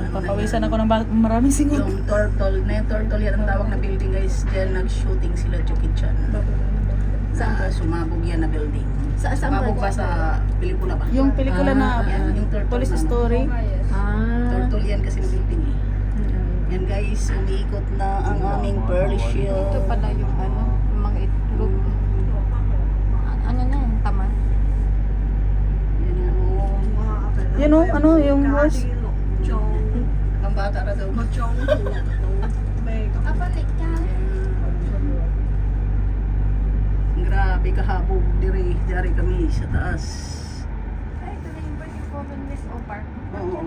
Papawisan ako ng maraming singot. Yung turtle yan ang tawag na building guys. Diyan nag-shooting sila Jackie Chan. Sumabog yan na building. Sumabog ba sa pelikula ba? Yung pelikula na yan, yung turtle Police na, Story. Turtle yan kasi na building eh. Yan guys, umiikot na ang aming pearl shield. Ito pala yung mga itlog. Ano na yung tamad? Yan na oh. Yun ano, yung horse. Ang bata na daw. Grabe kahabog diri kami sa taas. Ay, ito na yung birthday ko ng Miss Opar. Oo.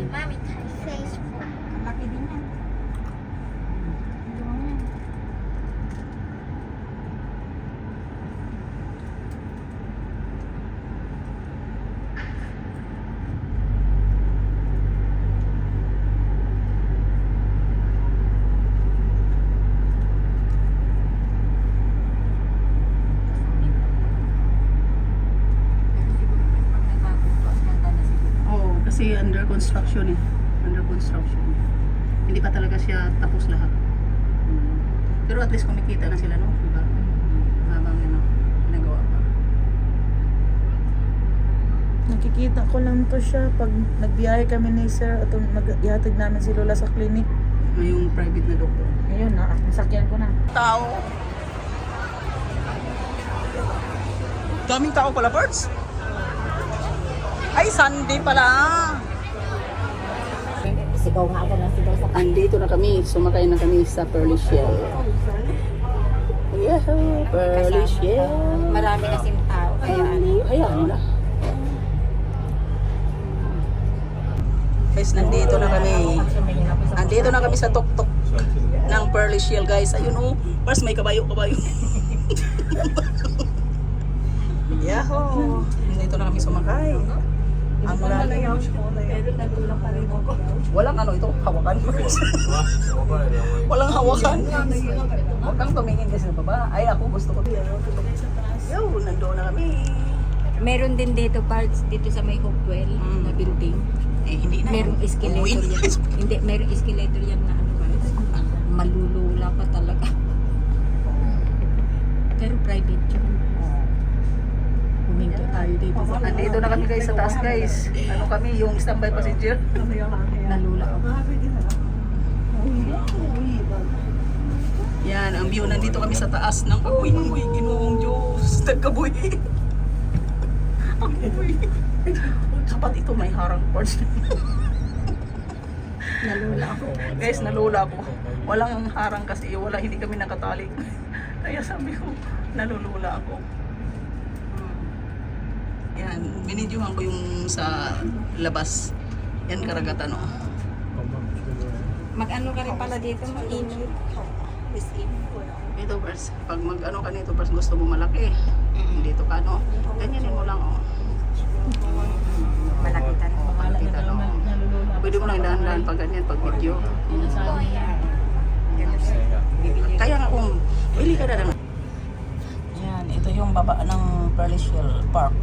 Mami, Facebook. Ang laki din yan. Oo, kasi under construction eh. Under construction. Hindi pa talaga siya tapos lahat. Pero at least kumikita na sila, no? Diba? Habang ginagawa pa. Nakikita ko lang to siya pag nagbiyahe kami ni Sir at mag-ihatid namin si Lola sa clinic. Yung private na doktor. Ayun na, nasakyan ko na. Tao. Daming tao pala, birds. Ay, Sunday pala. Sigaw nga ako ng sigaw sa Andito na kami. Sumakay na kami sa Pearly Shell. Yahoo! Pearly Shell. Marami kasing tao. Kaya Hayaan mo na. Guys, nandito na kami. Nandito na kami sa tuktok ng Pearly Shell, guys. Ayun oh. First may kabayo. Yahoo! Nandito na kami sumakay. Ang lalim. Walang ano ito, hawakan. Walang hawakan. Huwag kang tumingin kasi sa baba. Ay, ako gusto ko. Yo, nandoon na kami. meron din dito parts dito sa may Hopewell na building. Eh, hindi na. Merong escalator Uwi. yan. Hindi, merong escalator yan na ano ba? Malulula pa talaga. Pero private yun. Huminto tayo dito sa Nandito na kami guys sa taas guys. Ano kami, yung standby passenger. nalula ako. Yan, ang view. Nandito kami sa taas ng apoy. Uy, Ginoong Diyos. Nagkaboy. Apoy. Kapat ito may harang parts. Nalula ako. Guys, nalula ko. Walang harang kasi hindi kami nakatali. Kaya sabi ko, nalulula ako. Yan, binidyohan ko yung sa labas. Yan karagatan oh. Mag-ano ka rin pala dito, mag-init. Ito first, pag mag-ano ka nito first gusto mo malaki. Dito ka no. Ganyanin mo lang oh. Malakitan. Malakitan oh. Pwede mo lang dahan-dahan pag ganyan, pag video. Kaya nga kung bili ka na lang. Yan, ito yung baba ng Pearly Shell Park.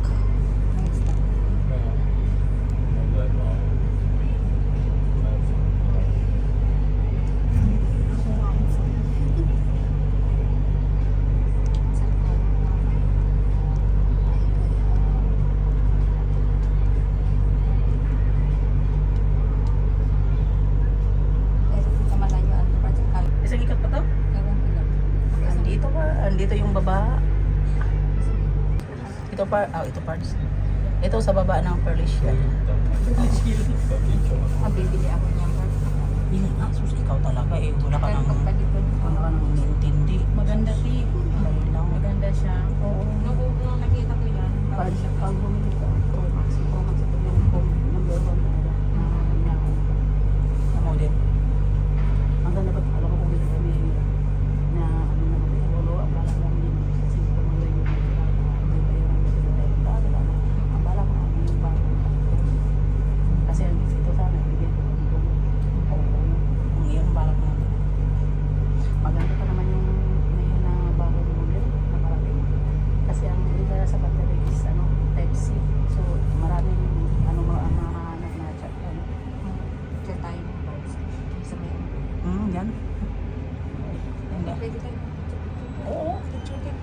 Isang ikat pa to? Andito yung baba. Ito parts. Ito sa baba ng Pearly Shell. Bibili ako niyan. Sus, ikaw talaga eh. Wala ka nang intindi. Maganda ti. Ayun lang. Maganda siya. Oo. Nung nakita ko yan. Pag bumili ka, Promax ito yung number 1 na model. Ang ganda ba? Alam ko bumili kami na ano na mag-lolo. Ang bala namin yung simple mga yung may bayaran na sila. Ang bala ko namin yung bago. Kasi ito sana ibigay ko ang iyong bala ko namin. Maganda pa naman yung ngayon na bagong model na parating. Kasi ang isa sa battery is type C.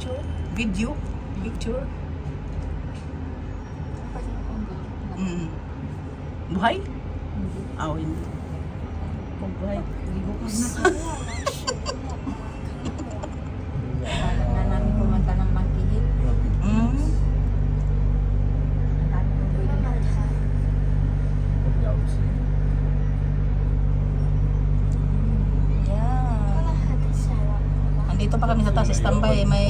Picture? Video? Picture? Buhay? Oh, hindi. Kung buhay, libukos. Parang na namin pumunta ng Monkey Hill. Ang dami kong pwede makita. Yeah. Andito pa kami sa taas, standby. May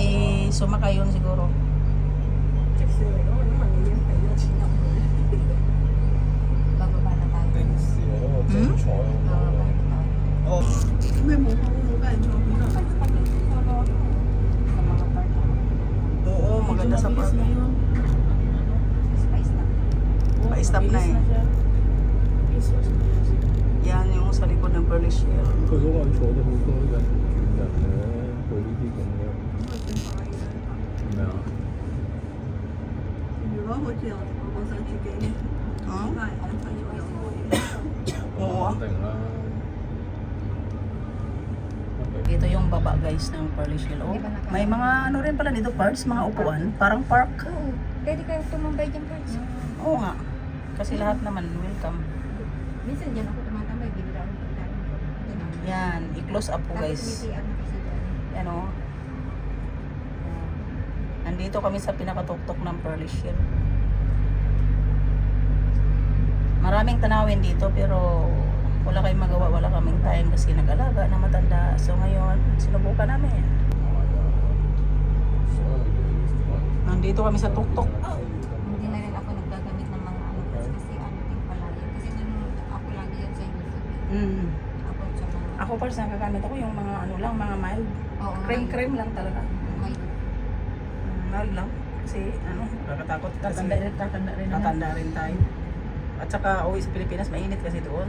sumakay yun siguro. Bababa na tayo. Bababa na tayo. Oh. Sa mga park. Oo, maganda sa park. Spice na. Pa-stop na eh. Yan yung sa likod ng Pearly Shell. 佢嗰個坐到好多人轉人咧，佢呢啲咁樣係咪啊？如果好似我想自己Huh? 翻嚟朋友有冇嘢？ Oo. 肯定啦。 Ito yung baba guys ng Pearly Shell. Oh, may mga ano rin pala dito parts, mga upuan, parang park. Oo. Pwede kayo tumambay dyan, Pards. Oo nga. Kasi lahat naman welcome. Minsan dyan ako tumatambay. Bibira ako pagkain ko. Dyan ako. Yan, i-close up po Tapos may guys. PR na kasi dyan. Yan oh. Yan. Nandito kami sa pinakatuktok ng Pearly Shell. Maraming tanawin dito pero wala kayong magawa, wala kaming time kasi nag-alaga na matanda. So ngayon, sinubukan namin. Nandito kami sa tuktok. Hindi na rin ako naggagamit ng mga ano kasi ano din pala yun. Kasi nung ako lagi yan sa YouTube. Mm. Ako sa mga... Ako parang nagagamit ako yung mga ano lang, mga mild. Oo, Cream lang talaga. May Mild lang. Kasi ano, nakakatakot kasi Tatanda rin tatanda rin tayo. At saka uwi sa Pilipinas, mainit kasi doon.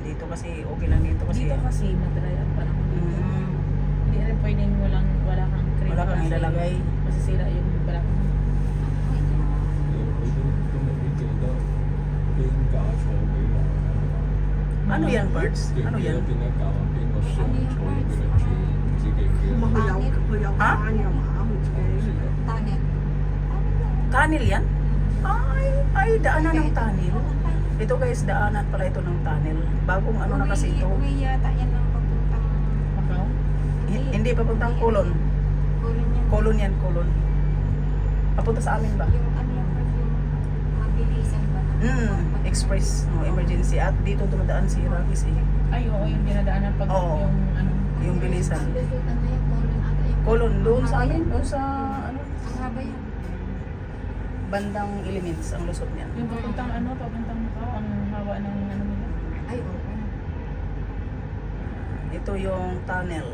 Dito kasi okay lang dito kasi. Dito kasi madry ang panahon dito. Mm, Hindi rin pwedeng wala kang cream. wala kang kasi ilalagay. Masisira yung balak mo. 你都未必記得邊架坐幾耐。 Ano yan, Parts? 記唔 Ano 記得 yan? 邊一架邊個船坐咗幾多轉？唔知記唔記 咁 得？佢有嚇翻嘅嘛，佢自己。 Tunnel. Tunnel yan? Ay, daanan ng tunnel. Ito guys, daanan pala ito ng tunnel. Bagong ano na kasi ito. Uwi yata yan lang papuntang Macau? Hindi papuntang Colon. Kulon yan. Colon yan, Colon. Papunta sa amin ba? Yung ano lang kasi yung mabilisan ba? Express, no, emergency. At dito dumadaan si Rakis eh. Ay, oo, yung dinadaanan pag Oo. yung ano. Yung bilisan. Ano yung Kulon ata yung Colon, doon sa amin, doon sa ano, ang haba yan. bandang Elements ang lusot niyan. Yung papuntang Macau, ang hawa ng ano nila. Ay, oo. Ito yung tunnel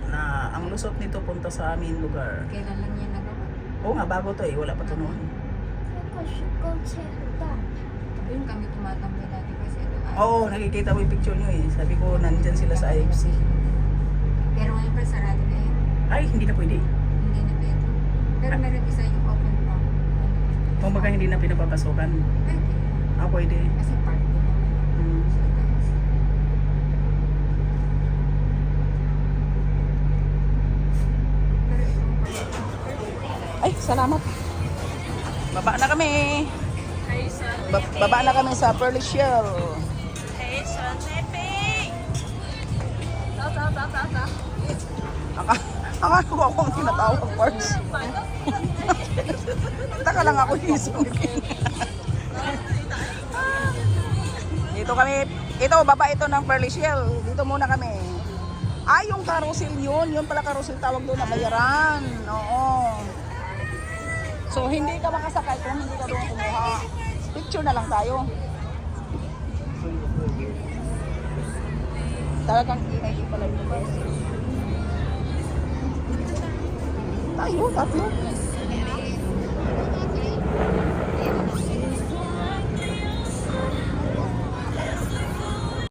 na ang lusot nito punta sa amin lugar. Kailan lang yan nagawa? Oo nga, bago to eh, wala pa to noon. Doon kami tumatambay dati kasi ito ay... Oo, nakikita ko yung picture nyo eh. Sabi ko, nandyan sila sa IFC. Pero ngayon pa sarado na yan. Ay, hindi na pwede. Hindi na pwede. Pero meron isa yung open pa. Kung baga hindi na pinapapasukan. Pwede. Pwede. Kasi park din naman. Mm. So, guys. Pero itong Ay, salamat. Baba na kami. Baba na kami sa Pearly Shell. Akala ko ako ang tinatawag parts. Taka lang ako isip. Dito kami, ito baba ito ng Pearly Shell. Dito muna kami. Yung carousel yun pala carousel tawag doon na bayaran. Oo. So hindi ka makasakay kung hindi ka doon kumuha. Picture na lang tayo. Talagang ingay pala yung bus. Tayo, tatlo.